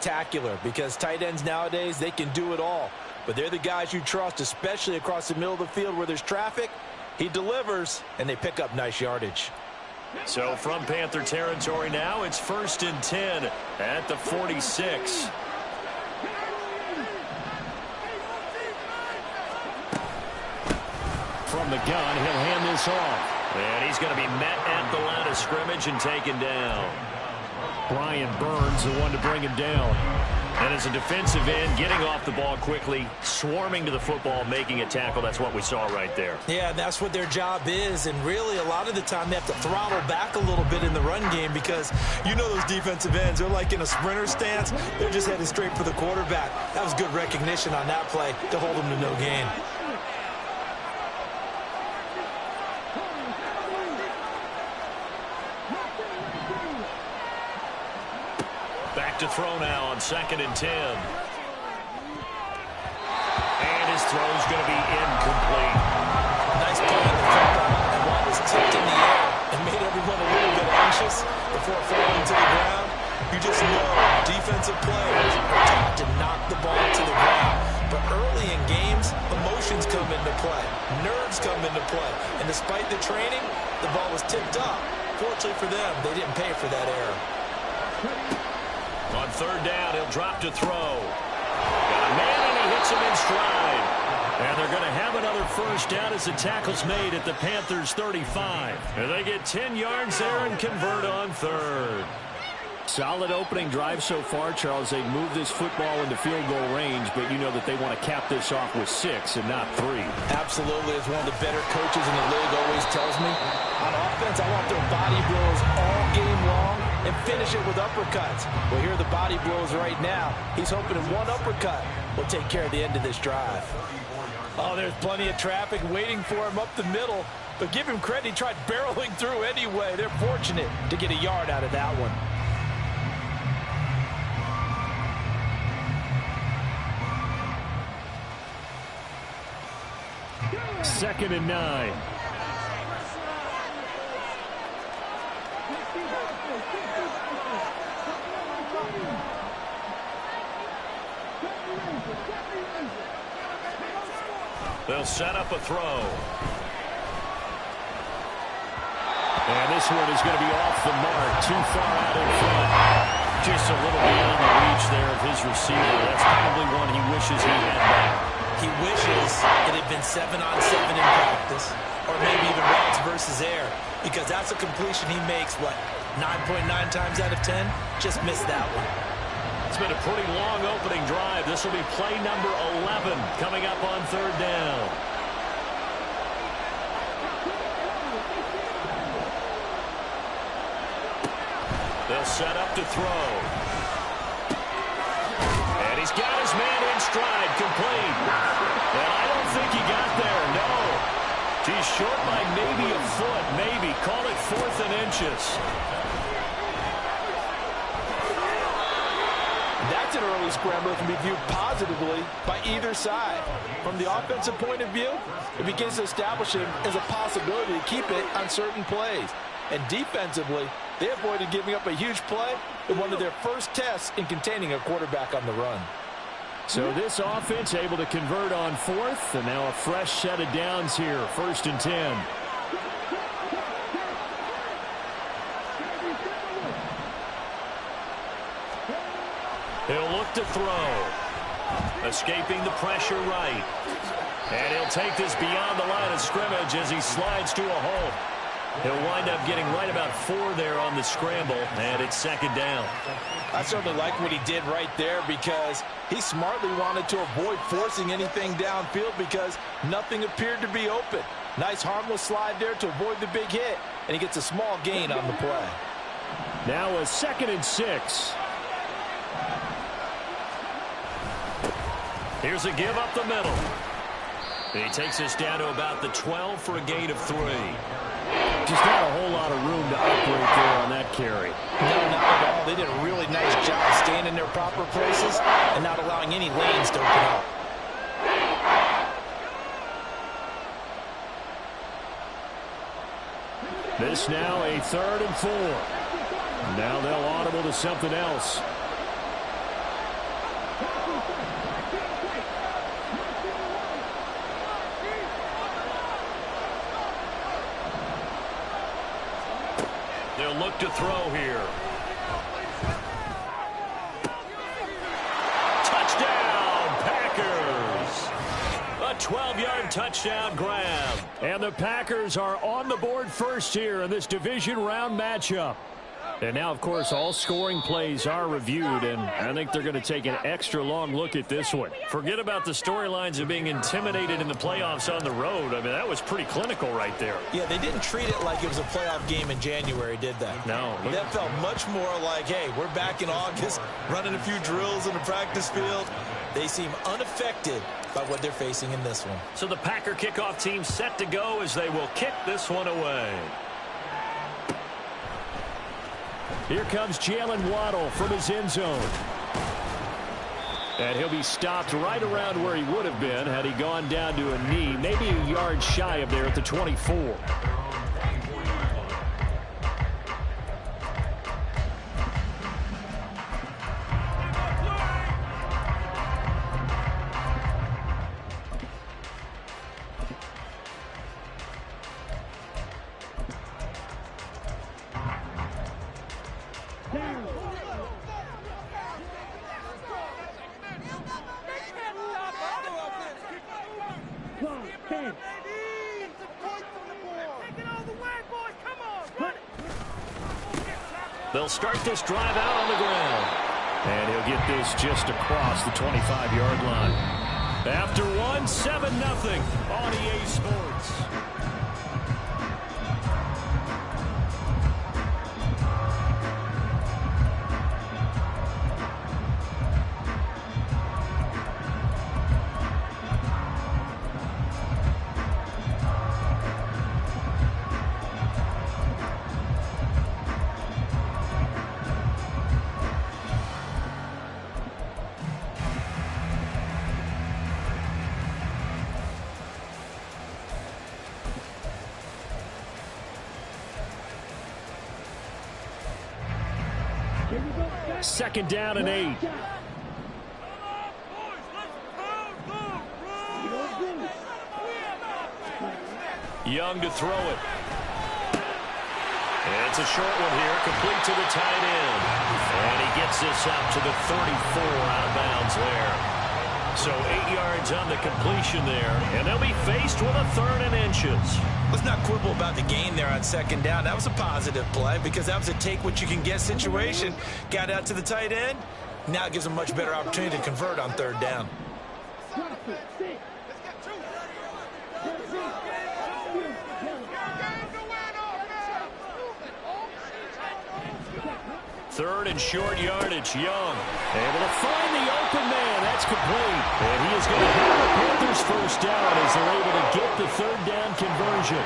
spectacular because tight ends nowadays, they can do it all. But they're the guys you trust, especially across the middle of the field where there's traffic. He delivers, and they pick up nice yardage. So from Panther territory now, it's 1st and 10 at the 46. From the gun, he'll hand this off. And he's going to be met at the line of scrimmage and taken down. Brian Burns, the one to bring him down. And as a defensive end, getting off the ball quickly, swarming to the football, making a tackle. That's what we saw right there. Yeah, that's what their job is. And really, a lot of the time, they have to throttle back a little bit in the run game because you know those defensive ends, they're like in a sprinter stance. They're just headed straight for the quarterback. That was good recognition on that play to hold them to no gain. Back to throw now on 2nd and 10. And his throw's going to be incomplete. Nice play in the front. That ball was tipped in the air and made everyone a little bit anxious before falling to the ground. You just know defensive players are taught to knock the ball to the ground. But early in games, emotions come into play. Nerves come into play. And despite the training, the ball was tipped up. Fortunately for them, they didn't pay for that error. On 3rd down, he'll drop to throw. Got a man, and he hits him in stride. And they're going to have another 1st down as the tackle's made at the Panthers' 35. And they get 10 yards there and convert on 3rd. Solid opening drive so far, Charles. They've moved this football into field goal range, but you know that they want to cap this off with 6 and not 3. Absolutely. As one of the better coaches in the league always tells me, on offense, I want their body blows all game long and finish it with uppercuts. Well, here are the body blows right now. He's hoping that one uppercut will take care of the end of this drive. Oh, there's plenty of traffic waiting for him up the middle. But give him credit, he tried barreling through anyway. They're fortunate to get a yard out of that one. 2nd and 9. They'll set up a throw. And this one is going to be off the mark, too far out in front. Just a little beyond the reach there of his receiver. That's probably one he wishes he had back. He wishes it had been 7-on-7 in practice, or maybe even routes versus air, because that's a completion he makes, what, 9.9 times out of 10? Just missed that one. It's been a pretty long opening drive. This will be play number 11 coming up on 3rd down. They'll set up to throw. And he's got his man in stride, complete. And I don't think he got there, no. He's short by maybe a foot, maybe. Call it 4th and inches. That's an early scramble that can be viewed positively by either side. From the offensive point of view, it begins to establish him as a possibility to keep it on certain plays. And defensively, they avoided giving up a huge play in one of their first tests in containing a quarterback on the run. So this offense able to convert on 4th, and now a fresh set of downs here, 1st and 10. He'll look to throw. Escaping the pressure right. And he'll take this beyond the line of scrimmage as he slides to a hole. He'll wind up getting right about 4 there on the scramble, and it's 2nd down. I certainly like what he did right there because he smartly wanted to avoid forcing anything downfield because nothing appeared to be open. Nice harmless slide there to avoid the big hit, and he gets a small gain on the play. Now a 2nd and 6. Here's a give up the middle. He takes us down to about the 12 for a gain of 3. Just not a whole lot of room to operate there on that carry. No, not at all. They did a really nice job staying in their proper places and not allowing any lanes to open up. This now a 3rd and 4. Now they'll audible to something else. They'll look to throw here. Touchdown, Packers! A 12-yard touchdown grab. And the Packers are on the board first here in this division round matchup. And now, of course, all scoring plays are reviewed, and I think they're going to take an extra long look at this one. Forget about the storylines of being intimidated in the playoffs on the road. I mean, that was pretty clinical right there. Yeah, they didn't treat it like it was a playoff game in January, did they? No. That felt much more like, hey, we're back in August, running a few drills in the practice field. They seem unaffected by what they're facing in this one. So the Packer kickoff team set to go as they will kick this one away. Here comes Jalen Waddle from his end zone. And he'll be stopped right around where he would have been had he gone down to a knee, maybe a yard shy of there at the 24. They'll start this drive out on the ground. And he'll get this just across the 25-yard line. After one, 7-0 on EA Sports. Second down and 8. Young to throw it. And it's a short one here, complete to the tight end. And he gets this up to the 34 out of bounds there. So 8 yards on the completion there. And they'll be faced with a 3rd and inches. Let's not quibble about the gain there on second down. That was a positive play because that was a take-what-you-can-get situation. Got out to the tight end. Now it gives them a much better opportunity to convert on 3rd down. Third and short yardage. Young able to find the open man. That's complete. And he is going to have the Panthers first down as they're able to get the 3rd down conversion.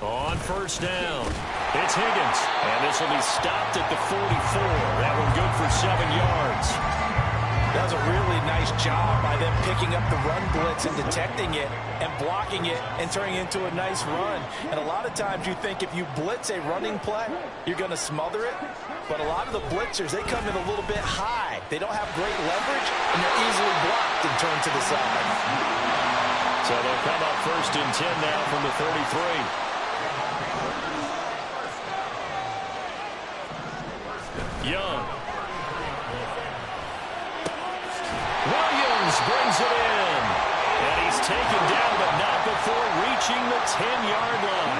On first down, it's Higgins. And this will be stopped at the 44. That one good for 7 yards. That was a really nice job by them picking up the run blitz and detecting it and blocking it and turning it into a nice run. And a lot of times you think if you blitz a running play, you're going to smother it. But a lot of the blitzers, they come in a little bit high. They don't have great leverage, and they're easily blocked and turned to the side. So they'll come up 1st and 10 now from the 33. Young. Williams brings it in. And he's taken down, but not before reaching the 10-yard line.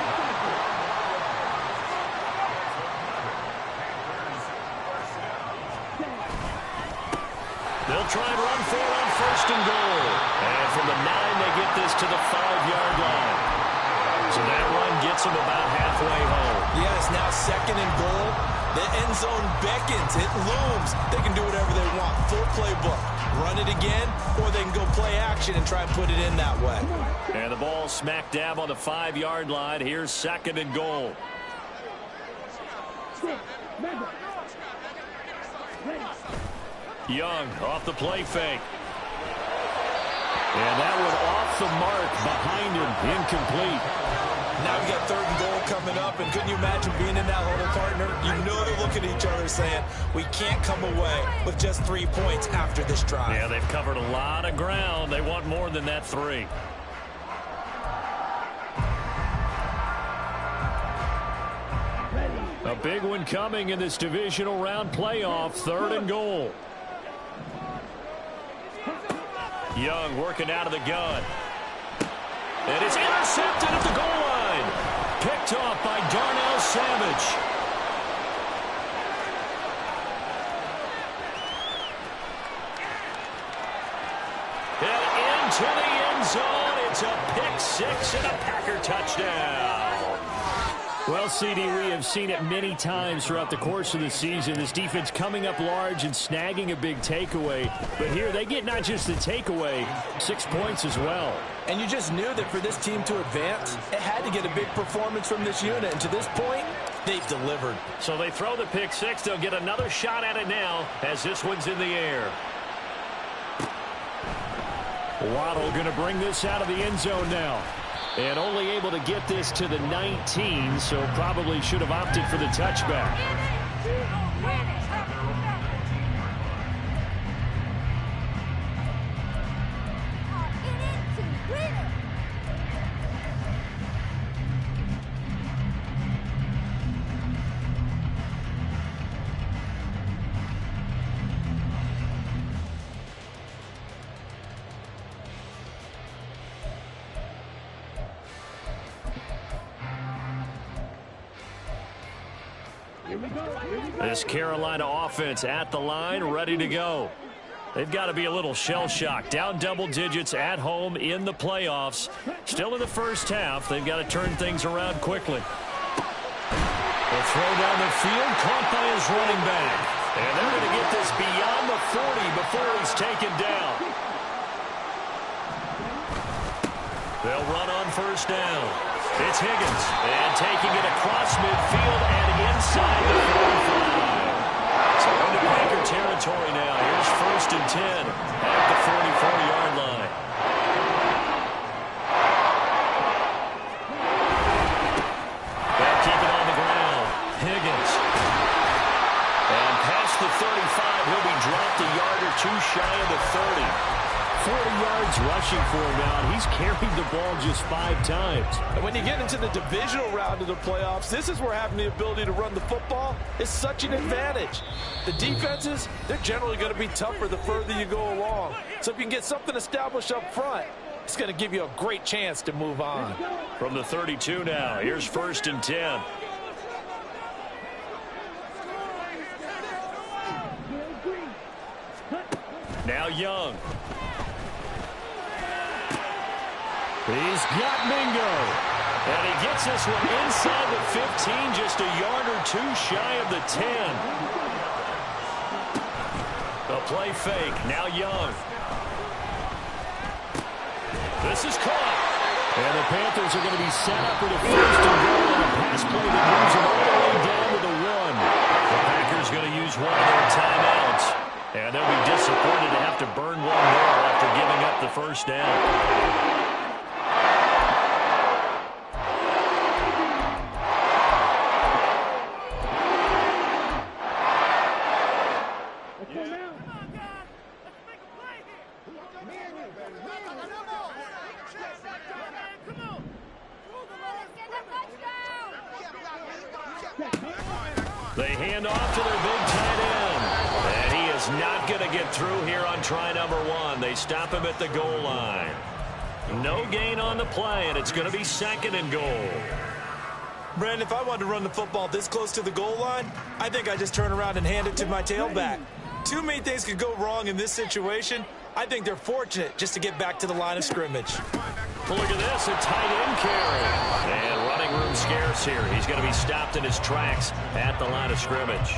They'll try and run for it on 1st and goal. And from the 9, they get this to the 5-yard line. So that run gets them about halfway home. Yeah, it's now 2nd and goal. The end zone beckons. It looms. They can do whatever they want. Full playbook. Run it again, or they can go play action and try and put it in that way. And the ball smack dab on the 5-yard line. Here's 2nd and goal. Young off the play fake. And that one off the mark behind him, incomplete. Now we got 3rd and goal coming up, and couldn't you imagine being in that huddle, partner? You know they're looking at each other saying, we can't come away with just 3 points after this drive. Yeah, they've covered a lot of ground. They want more than that 3. A big one coming in this divisional round playoff, 3rd and goal. Young working out of the gun. And it's intercepted at the goal line. Picked off by Darnell Savage. And into the end zone. It's a pick 6 and a Packer touchdown. Well, CD, we have seen it many times throughout the course of the season. This defense coming up large and snagging a big takeaway. But here they get not just the takeaway, 6 points as well. And you just knew that for this team to advance, it had to get a big performance from this unit. And to this point, they've delivered. So they throw the pick 6. They'll get another shot at it now as this one's in the air. Waddle going to bring this out of the end zone now. And only able to get this to the 19, so probably should have opted for the touchback. This Carolina offense at the line, ready to go. They've got to be a little shell-shocked. Down double digits at home in the playoffs. Still in the first half. They've got to turn things around quickly. The throw down the field, caught by his running back. And they're going to get this beyond the 40 before he's taken down. They'll run on first down. It's Higgins, and taking it across midfield and inside the 45. So into Packer territory now. Here's 1st and 10 at the 44-yard line. They'll keep it on the ground. Higgins. And past the 35, he'll be dropped a yard or 2 shy of the 30. 40 yards rushing for him now, and he's carried the ball just 5 times. And when you get into the divisional round of the playoffs, this is where having the ability to run the football is such an advantage. The defenses, they're generally going to be tougher the further you go along. So if you can get something established up front, it's going to give you a great chance to move on. From the 32 now, here's 1st and 10. Now Young. He's got Mingo. And he gets this one inside the 15, just a yard or 2 shy of the 10. The play fake, now Young. This is caught. And the Panthers are going to be set up with a 1st and goal on a pass play that moves them all the way down to the 1. The Packers going to use one of their timeouts. And they'll be disappointed to have to burn one more after giving up the 1st down. They hand off to their big tight end. And he is not going to get through here on try number 1. They stop him at the goal line. No gain on the play, and it's going to be 2nd and goal. Brandon, if I wanted to run the football this close to the goal line, I think I just turn around and hand it to my tailback. Too many things could go wrong in this situation. I think they're fortunate just to get back to the line of scrimmage. Well, look at this, a tight end carry. And running room scarce here. He's going to be stopped in his tracks at the line of scrimmage.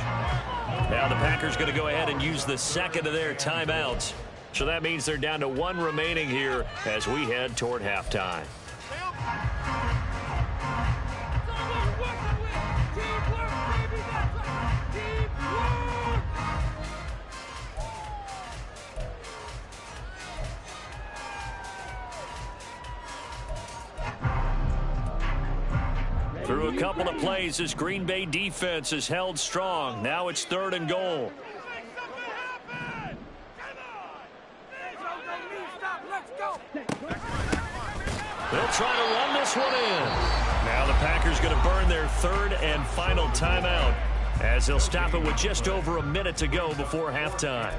Now the Packers going to go ahead and use the 2nd of their timeouts. So that means they're down to 1 remaining here as we head toward halftime. Through a couple of plays, this Green Bay defense has held strong. Now it's 3rd and goal. They'll try to run this one in. Now the Packers going to burn their 3rd and final timeout, as they'll stop it with just over a minute to go before halftime.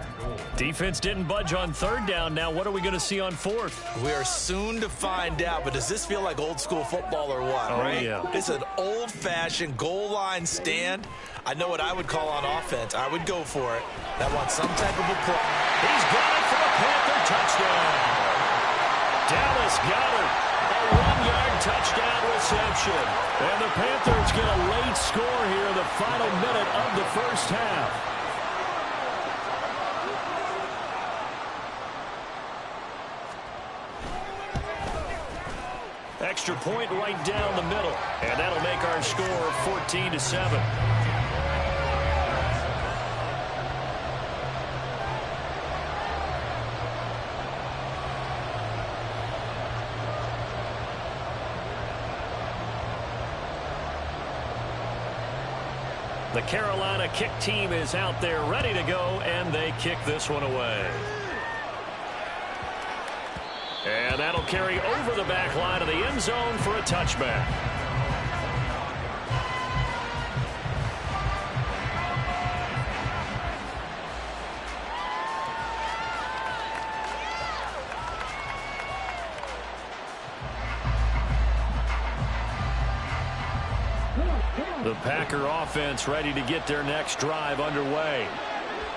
Defense didn't budge on 3rd down. Now what are we going to see on 4th? We are soon to find out, but does this feel like old school football or what, right? Yeah. It's an old-fashioned goal line stand. I know what I would call on offense. I would go for it. I want some type of a play. He's got it for a Panther touchdown. Dallas Goedert, a 1-yard touchdown reception. And the Panthers get a late score here in the final minute of the first half. Extra point right down the middle, and that'll make our score 14-7. The Carolina kick team is out there ready to go, and they kick this one away. And that'll carry over the back line of the end zone for a touchback. The Packer offense ready to get their next drive underway.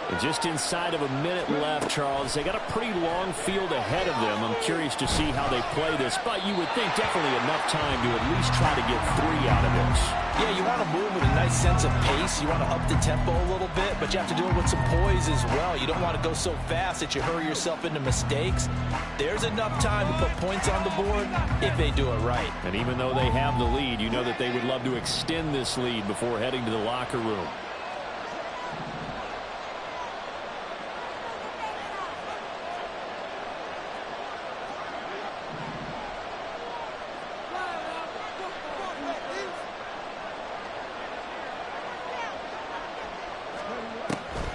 And just inside of a minute left, Charles. They got a pretty long field ahead of them. I'm curious to see how they play this, but you would think definitely enough time to at least try to get 3 out of this. Yeah, you want to move with a nice sense of pace. You want to up the tempo a little bit, but you have to do it with some poise as well. You don't want to go so fast that you hurry yourself into mistakes. There's enough time to put points on the board if they do it right. And even though they have the lead, you know that they would love to extend this lead before heading to the locker room.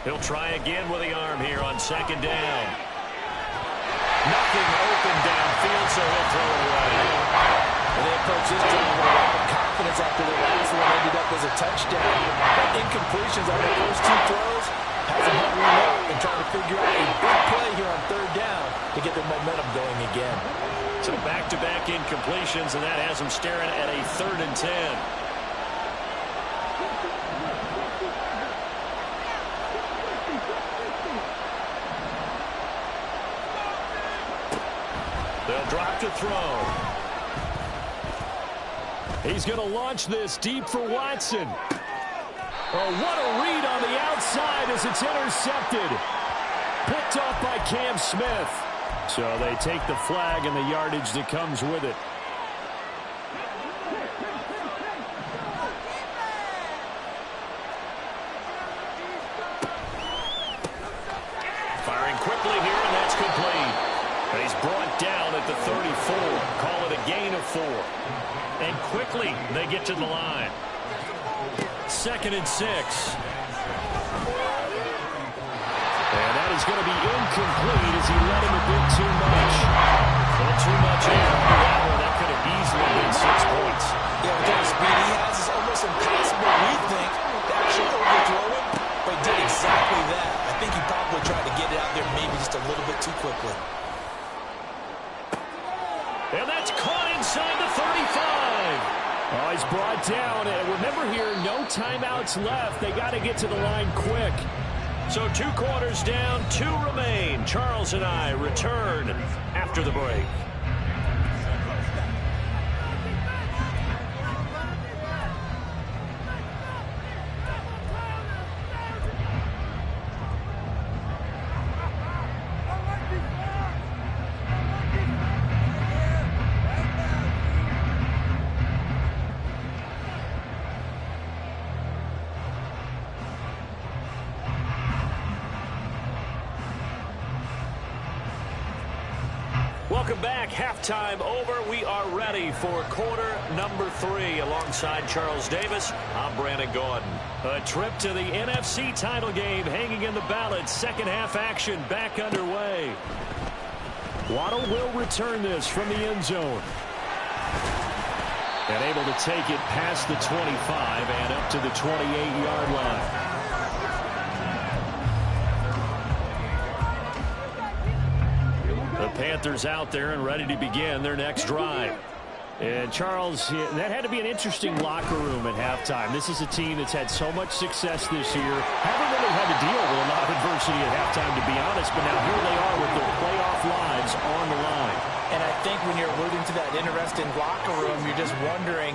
He'll try again with the arm here on 2nd down. Nothing open downfield, so he'll throw it away. And they approach this drive with a lot of confidence after the last one ended up as a touchdown. But incompletions on the first 2 throws has them hungry up and trying to figure out a big play here on 3rd down to get their momentum going again. So back-to-back incompletions, and that has them staring at a 3rd and 10. They'll drop to throw. He's going to launch this deep for Watson. Oh, what a read on the outside as it's intercepted. Picked off by Cam Smith. So they take the flag and the yardage that comes with it. Firing quickly here, and that's complete. And he's brought down at the 34. Call it a gain of 4. And quickly they get to the line. 2nd and 6. And that is going to be incomplete as he let him a bit too much. A little too much air on that one. That could have easily been 6 points. Yeah, with the speed he has, it's almost impossible, we think, to actually overthrow it, but he did exactly that. I think he probably tried to get it out there maybe just a little bit too quickly. And that's caught inside the 35. Oh, he's brought down. And remember here, no timeouts left. They got to get to the line quick. So 2 quarters down, 2 remain. Charles and I return after the break. Welcome back. Halftime over. We are ready for quarter number 3. Alongside Charles Davis, I'm Brandon Gaudin. A trip to the NFC title game hanging in the balance. Second half action back underway. Waddle will return this from the end zone. And able to take it past the 25 and up to the 28-yard line. The Panthers out there and ready to begin their next drive. And Charles, that had to be an interesting locker room at halftime. This is a team that's had so much success this year. Haven't really had to deal with a lot of adversity at halftime, to be honest, but now here they are with their playoff lives on the line. And I think when you're alluding to that interesting locker room, you're just wondering,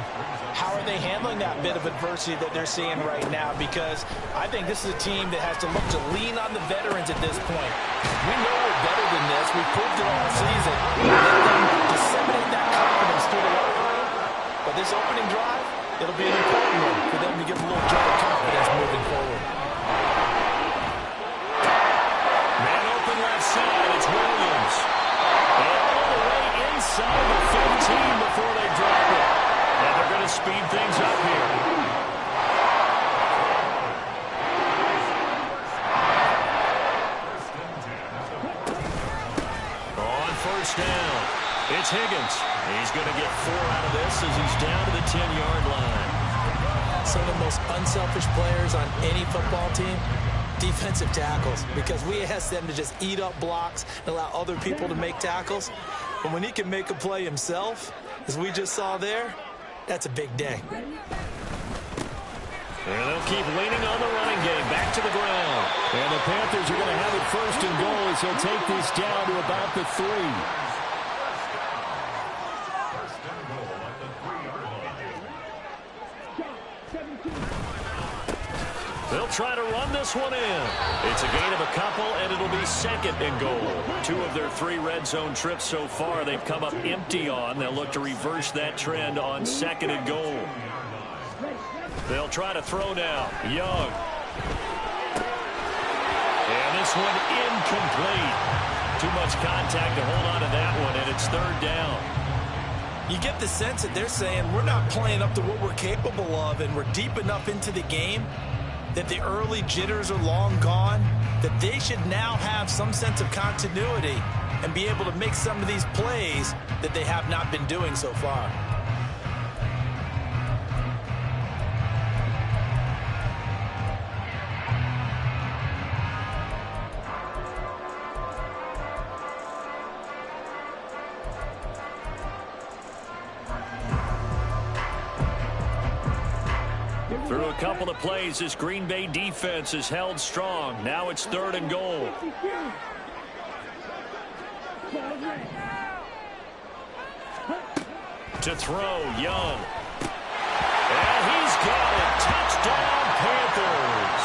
how are they handling that bit of adversity that they're seeing right now? Because I think this is a team that has to look to lean on the veterans at this point. We know we're better than this. We proved it all season. Let them disseminate that confidence through the locker room. But this opening drive, it'll be an important one for them to give a little jar of confidence moving forward. Man open left side. It's Williams. All the way inside the 15 before they drop it. And they're going to speed things up here. On first down, it's Higgins. He's going to get 4 out of this as he's down to the 10-yard line. Some of the most unselfish players on any football team, defensive tackles, because we ask them to just eat up blocks and allow other people to make tackles. But when he can make a play himself, as we just saw there, that's a big day. And they'll keep leaning on the running game. Back to the ground. And the Panthers are going to have it first and goal as they'll take this down to about the 3. They'll try to run this one in. It's a gain of a couple, and it'll be second and goal. 2 of their 3 red zone trips so far they've come up empty on. They'll look to reverse that trend on second and goal. They'll try to throw now. Young. And this one incomplete. Too much contact to hold on to that one, and it's third down. You get the sense that they're saying we're not playing up to what we're capable of, and we're deep enough into the game that the early jitters are long gone, that they should now have some sense of continuity and be able to make some of these plays that they have not been doing so far. Through a couple of plays, this Green Bay defense is held strong. Now it's third and goal. To throw, Young. And he's got it. Touchdown, Panthers.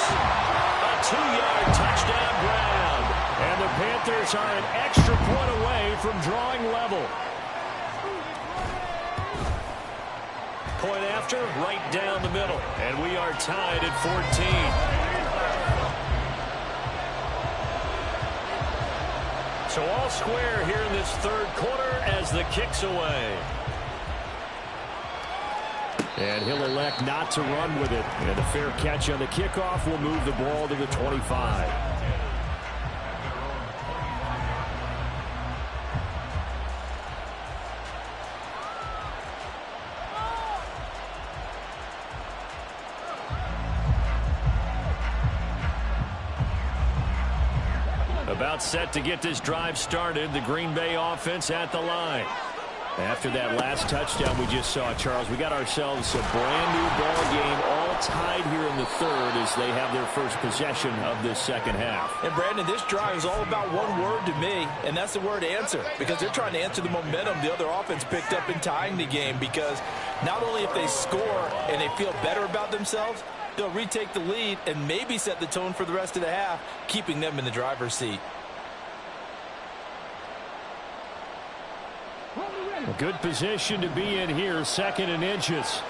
A 2-yard touchdown grab. And the Panthers are an extra point away from drawing level. Point after, right down the middle. And we are tied at 14. So all square here in this third quarter as the kick's away. And he'll elect not to run with it. And a fair catch on the kickoff will move the ball to the 25. About set to get this drive started. The Green Bay offense at the line. After that last touchdown we just saw, Charles, we got ourselves a brand new ball game, all tied here in the third as they have their first possession of this second half. And Brandon, this drive is all about one word to me, and that's the word answer, because they're trying to answer the momentum the other offense picked up in tying the game, because not only if they score and they feel better about themselves, they'll retake the lead and maybe set the tone for the rest of the half, keeping them in the driver's seat. A good position to be in here, second and inches.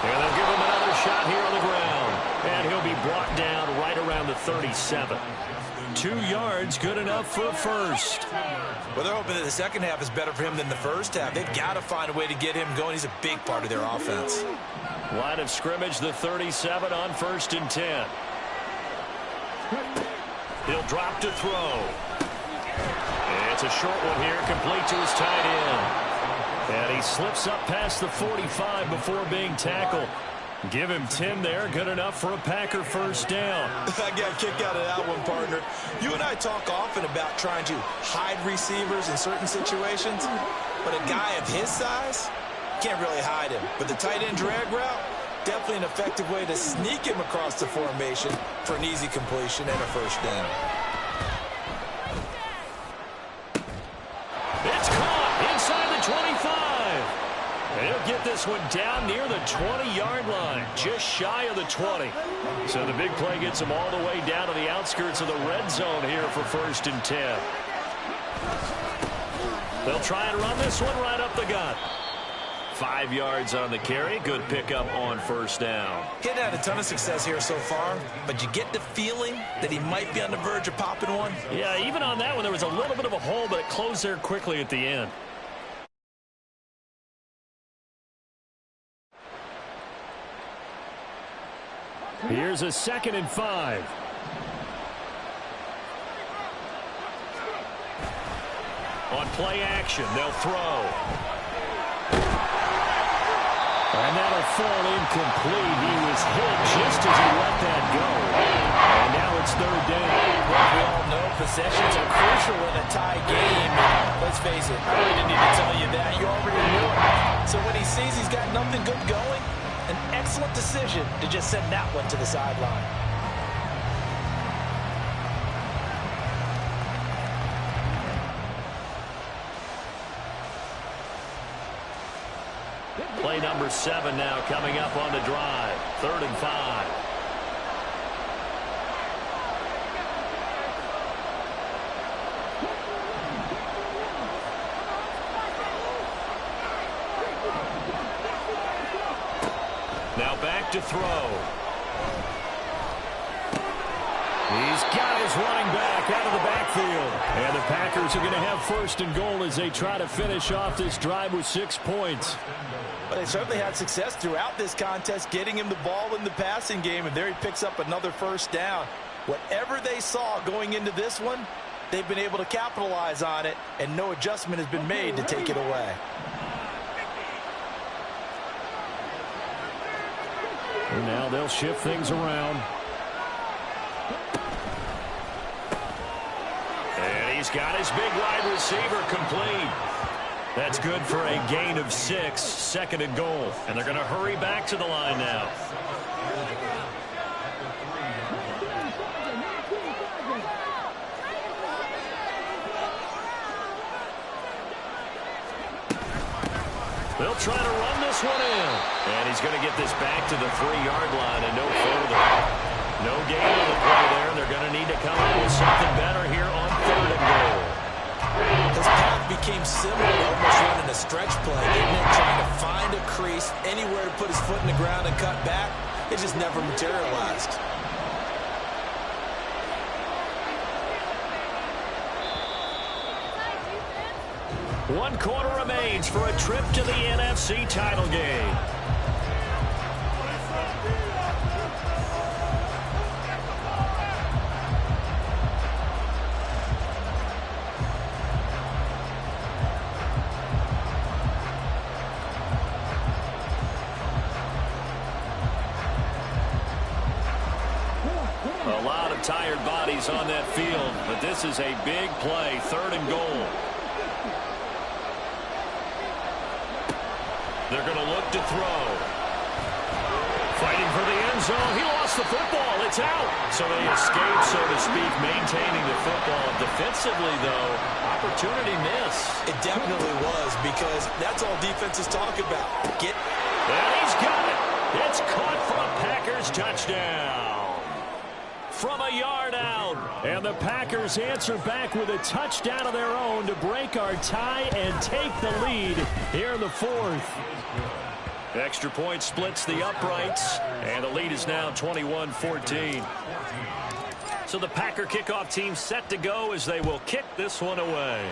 And they'll give him another shot here on the ground. And he'll be brought down right around the 37. 2 yards, good enough for a first. Well, they're hoping that the second half is better for him than the first half. They've got to find a way to get him going. He's a big part of their offense. Line of scrimmage, the 37 on 1st and 10. He'll drop to throw. It's a short one here, complete to his tight end. And he slips up past the 45 before being tackled. Give him 10 there, good enough for a Packer first down. I got a kick out of that one, partner. You and I talk often about trying to hide receivers in certain situations, but a guy of his size can't really hide him. But the tight end drag route, definitely an effective way to sneak him across the formation for an easy completion and a first down. It's caught inside the 25. He'll get this one down near the 20-yard line, just shy of the 20. So the big play gets him all the way down to the outskirts of the red zone here for 1st and 10. They'll try and run this one right up the gut. 5 yards on the carry. Good pickup on first down. He hadn't had a ton of success here so far, but you get the feeling that he might be on the verge of popping one. Yeah, even on that one, there was a little bit of a hole, but it closed there quickly at the end. Here's a 2nd and 5. On play action, they'll throw. And that'll fall incomplete. He was hit just as he let that go. And now it's 3rd down. Well, we all know possessions are crucial in a tie game. Let's face it, I really didn't need to tell you that. You already knew it. So when he sees he's got nothing good going, an excellent decision to just send that one to the sideline. Play number 7 now coming up on the drive. 3rd and 5. Now back to throw. He's got his running back out of the backfield. And the Packers are going to have 1st and goal as they try to finish off this drive with 6 points. But they certainly had success throughout this contest, getting him the ball in the passing game, and there he picks up another first down. Whatever they saw going into this one, they've been able to capitalize on it, and no adjustment has been made to take it away. And now they'll shift things around. And he's got his big wide receiver complete. That's good for a gain of 6, 2nd and goal. And they're going to hurry back to the line now. They'll try to run this one in. And he's going to get this back to the 3-yard line and no further. No gain on the play there. They're going to need to come up with something better here on 3rd and goal. His path became similar to almost running a stretch play, didn't it? Trying to find a crease, anywhere to put his foot in the ground and cut back. It just never materialized. One quarter remains for a trip to the NFC title game. A lot of tired bodies on that field, but this is a big play, 3rd and goal. They're going to look to throw. Fighting for the end zone. He lost the football. It's out. So they escape, so to speak, maintaining the football. Defensively, though, opportunity miss. It definitely was, because that's all defenses talk about. And he's got it. It's caught for a Packers touchdown. From a yard out. And the Packers answer back with a touchdown of their own to break our tie and take the lead here in the 4th. Extra point splits the uprights, and the lead is now 21-14. So the Packer kickoff team set to go as they will kick this one away.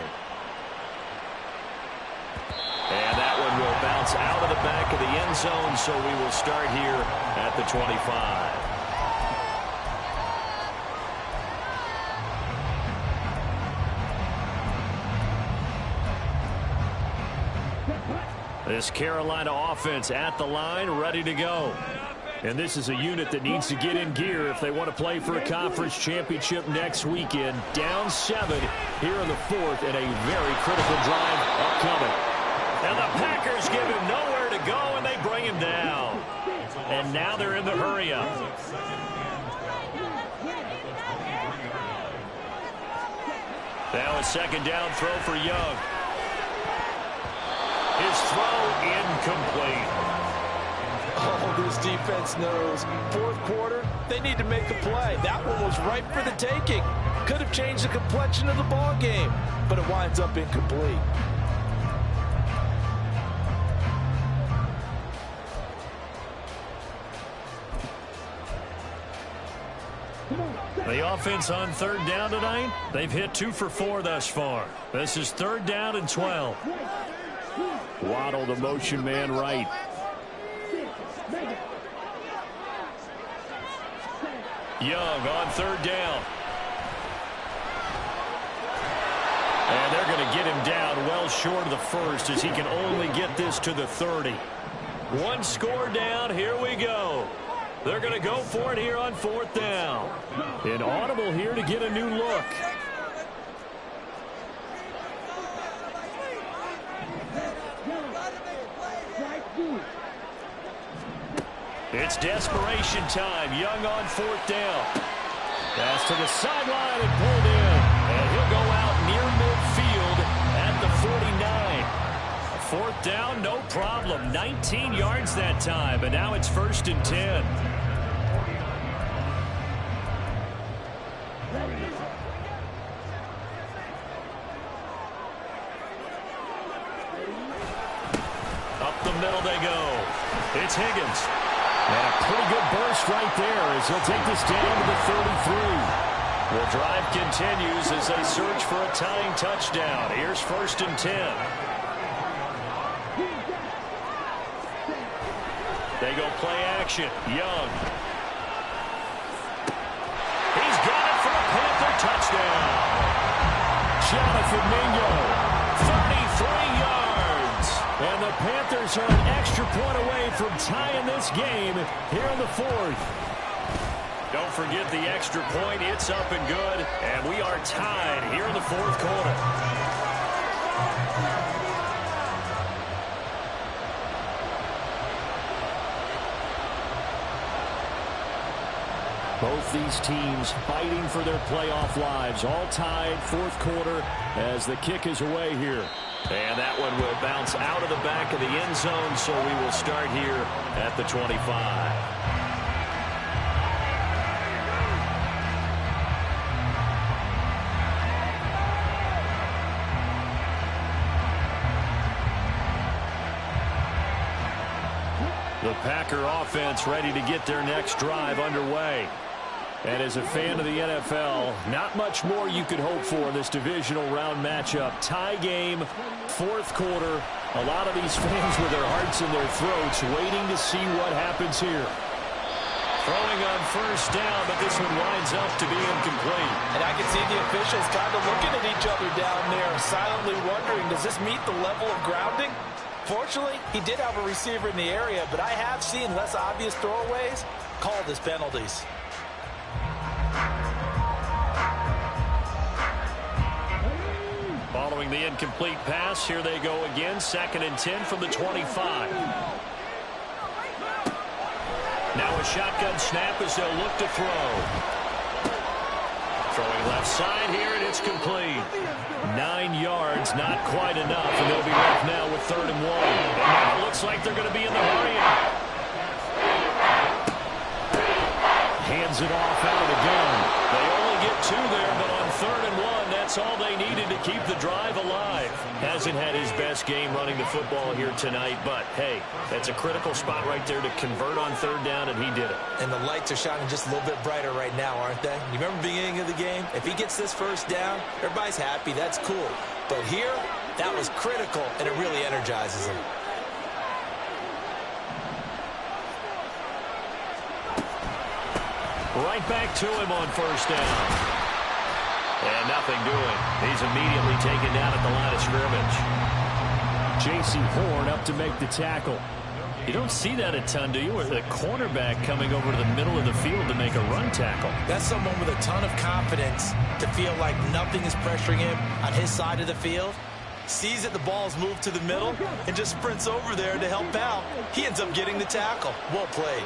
And that one will bounce out of the back of the end zone, so we will start here at the 25. This Carolina offense at the line, ready to go. And this is a unit that needs to get in gear if they want to play for a conference championship next weekend. Down 7 here in the fourth, and a very critical drive upcoming. And the Packers give him nowhere to go, and they bring him down. And now they're in the hurry-up. Now a second down throw for Young. His throw incomplete. Oh, this defense knows. Fourth quarter, they need to make a play. That one was ripe for the taking. Could have changed the complexion of the ball game, but it winds up incomplete. The offense on third down tonight, they've hit 2 for 4 thus far. This is third down and 12. Waddle, the motion man, right. Young on third down. And they're going to get him down well short of the first as he can only get this to the 30. One score down. Here we go. They're going to go for it here on fourth down. An audible here to get a new look. It's desperation time. Young on fourth down. Pass to the sideline and pulled in. And he'll go out near midfield at the 49. Fourth down, no problem. 19 yards that time. And now it's 1st and 10. Up the middle they go. It's Higgins. And a pretty good burst right there as he'll take this down to the 33. The drive continues as they search for a tying touchdown. Here's 1st and 10. They go play action. Young. He's got it for a Panther touchdown. Jonathan Mingo. 33 yards. And the Panthers are an extra point away from tying this game here in the fourth. Don't forget the extra point. It's up and good. And we are tied here in the fourth quarter. Both these teams fighting for their playoff lives. All tied, fourth quarter, as the kick is away here. And that one will bounce out of the back of the end zone, so we will start here at the 25. The Packer offense ready to get their next drive underway. And as a fan of the NFL, not much more you could hope for in this divisional round matchup. Tie game, fourth quarter. A lot of these fans with their hearts in their throats waiting to see what happens here. Throwing on first down, but this one winds up to be incomplete. And I can see the officials kind of looking at each other down there, silently wondering, does this meet the level of grounding? Fortunately, he did have a receiver in the area, but I have seen less obvious throwaways called as penalties. Following the incomplete pass, here they go again. 2nd and 10 from the 25. Now a shotgun snap as they'll look to throw. Throwing left side here, and it's complete. 9 yards, not quite enough, and they'll be left now with 3rd and 1. And now it looks like they're going to be in the hurry-up. Hands it off out of the gun. They only get 2 there, but on 3rd and 1, that's that's all they needed to keep the drive alive. Hasn't had his best game running the football here tonight, but, hey, that's a critical spot right there to convert on third down, and he did it. And the lights are shining just a little bit brighter right now, aren't they? You remember the beginning of the game? If he gets this first down, everybody's happy. That's cool. But here, that was critical, and it really energizes him. Right back to him on first down. And nothing doing. He's immediately taken down at the line of scrimmage. J.C. Horn up to make the tackle. You don't see that a ton, do you? Or the cornerback coming over to the middle of the field to make a run tackle. That's someone with a ton of confidence to feel like nothing is pressuring him on his side of the field. Sees that the ball's moved to the middle and just sprints over there to help out. He ends up getting the tackle. Well played.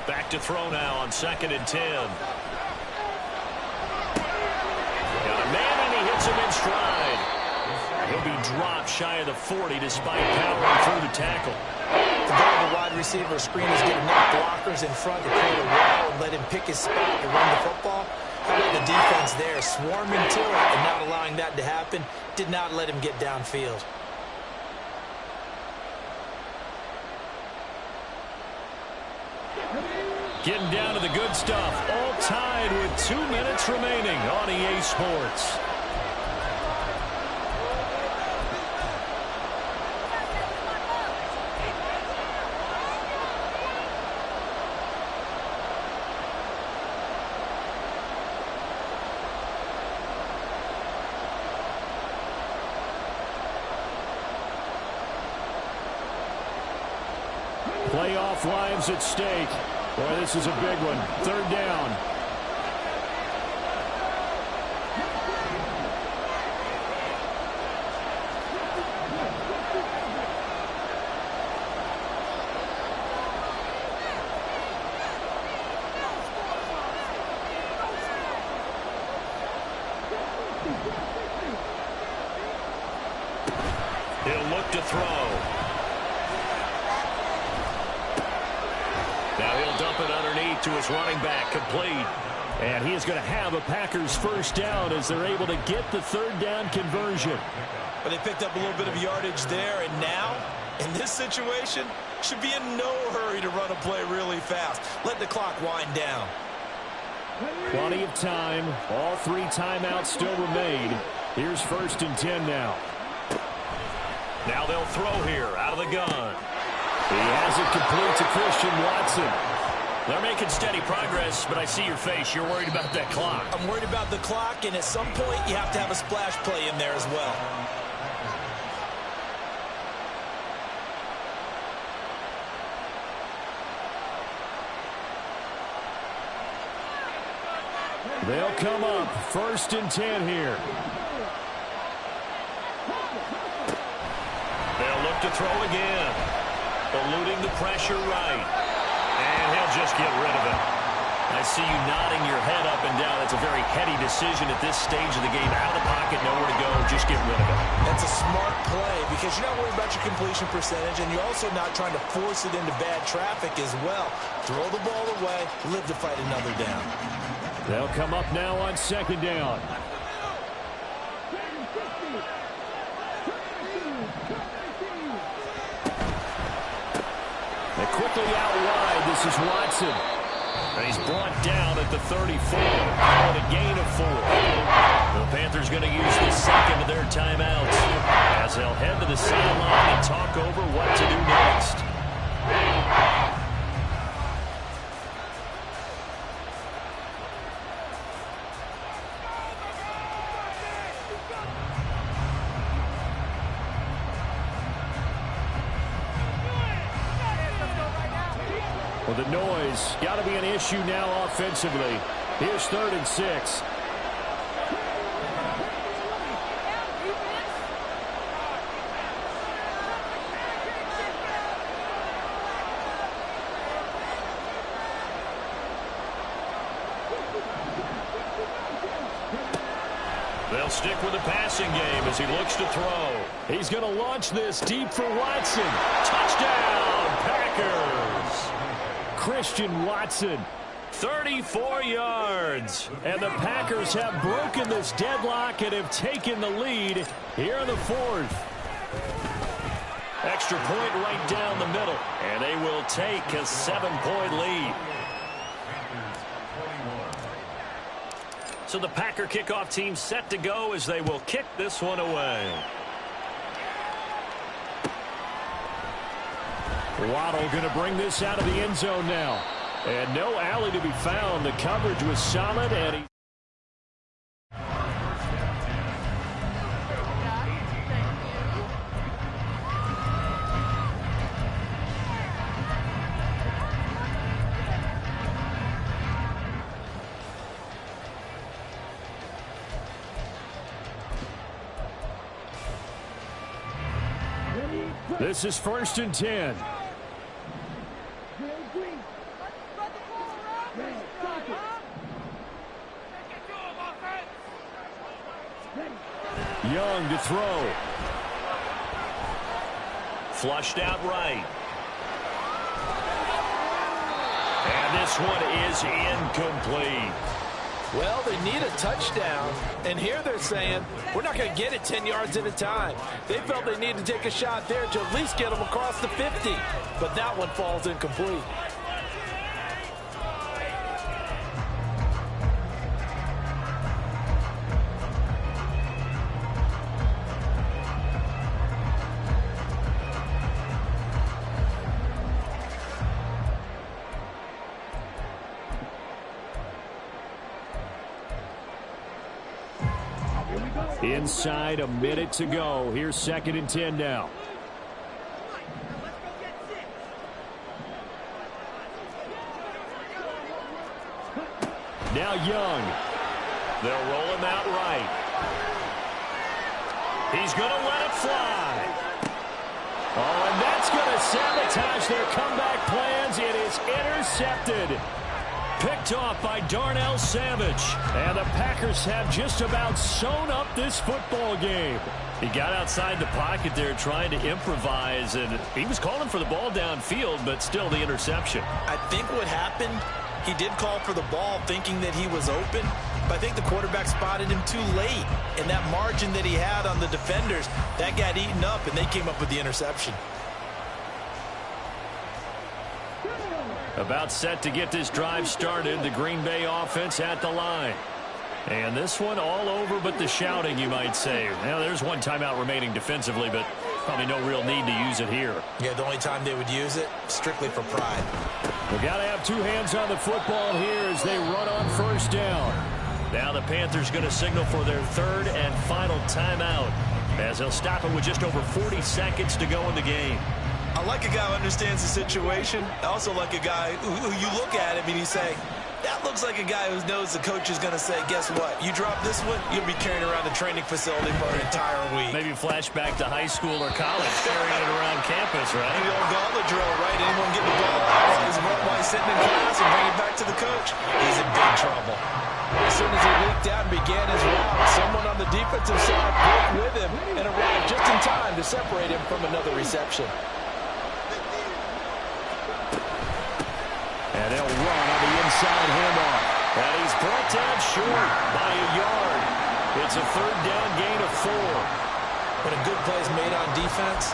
Back to throw now on 2nd and 10. Got a man, and he hits him in stride. He'll be dropped shy of the 40 despite powering through the tackle. The goal of the wide receiver screen is get enough blockers in front to create a wall and let him pick his spot to run the football. How about the defense there, swarming to it and not allowing that to happen? Did not let him get downfield. Getting down to the good stuff. All tied with 2 minutes remaining on EA Sports. Playoff lives at stake. Boy, this is a big one. 3rd down. He'll look to throw. Now he'll dump it underneath to his running back, complete. And he is going to have a Packers first down as they're able to get the 3rd down conversion. But they picked up a little bit of yardage there, and now, in this situation, should be in no hurry to run a play really fast. Let the clock wind down. Plenty of time. All 3 timeouts still remain. Here's 1st and 10 now. Now they'll throw here out of the gun. He has it complete to Christian Watson. They're making steady progress, but I see your face. You're worried about that clock. I'm worried about the clock, and at some point, you have to have a splash play in there as well. They'll come up. 1st and 10 here. They'll look to throw again. Eluding the pressure right. And he'll just get rid of it. I see you nodding your head up and down. That's a very heady decision at this stage of the game. Out of the pocket, nowhere to go. Just get rid of it. That's a smart play because you're not worried about your completion percentage, and you're also not trying to force it into bad traffic as well. Throw the ball away, live to fight another down. They'll come up now on 2nd down. They quickly out wide. This is Watson. And he's brought down at the 34. On a gain of 4. The Panthers going to use the 2nd of their timeouts as they'll head to the sideline and talk over what to do next. Well, the noise got to be an issue now offensively. Here's 3rd and 6. stick with the passing game as he looks to throw. He's going to launch this deep for Watson. Touchdown, Packers. Christian Watson. 34 yards. And the Packers have broken this deadlock and have taken the lead here in the fourth. Extra point right down the middle. And they will take a 7-point lead. So the Packer kickoff team set to go as they will kick this one away. Waddle going to bring this out of the end zone now. And no alley to be found. The coverage was solid, and he... This is 1st and 10. Young to throw. Flushed out right. And this one is incomplete. Well, they need a touchdown, and here they're saying, we're not going to get it 10 yards at a time. They felt they needed to take a shot there to at least get them across the 50, but that one falls incomplete. Inside, a minute to go. Here's 2nd and 10 now. Now Young. They'll roll him out right. He's going to let it fly. Oh, and that's going to sabotage their comeback plans. It is intercepted. Picked off by Darnell Savage. And the Packers have just about sewn up this football game. He got outside the pocket there trying to improvise, and he was calling for the ball downfield, but still the interception. I think what happened, he did call for the ball thinking that he was open, but I think the quarterback spotted him too late. And that margin that he had on the defenders, that got eaten up, and they came up with the interception. About set to get this drive started, the Green Bay offense at the line. And this one all over but the shouting, you might say. Now, there's one timeout remaining defensively, but probably no real need to use it here. Yeah, the only time they would use it, strictly for pride. We've got to have two hands on the football here as they run on 1st down. Now the Panthers going to signal for their 3rd and final timeout, as they'll stop it with just over 40 seconds to go in the game. I like a guy who understands the situation. I also like a guy who you look at him and you say, that looks like a guy who knows the coach is going to say, guess what? You drop this one, you'll be carrying around the training facility for an entire week. Maybe flashback to high school or college, carrying it around campus, right? The old gauntlet drill, right? Anyone get the ball out while he's sitting in class and bring it back to the coach? He's in big trouble. As soon as he leaked out and began his route, someone on the defensive side broke with him and arrived just in time to separate him from another reception. And they'll run on the inside handoff. And he's brought down short by a yard. It's a 3rd down gain of 4. When a good play is made on defense,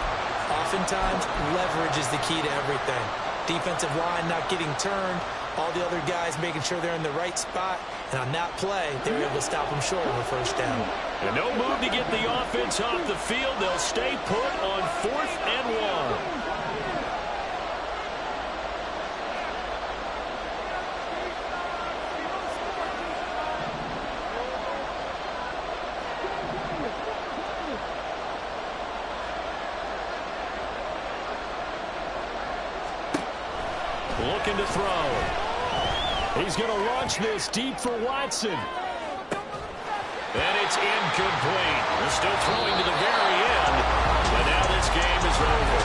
oftentimes leverage is the key to everything. Defensive line not getting turned, all the other guys making sure they're in the right spot. And on that play, they were able to stop them short of a 1st down. And no move to get the offense off the field. They'll stay put on 4th and 1. Looking to throw. He's going to launch this deep for Watson. And it's incomplete. They're still throwing to the very end. But now this game is over.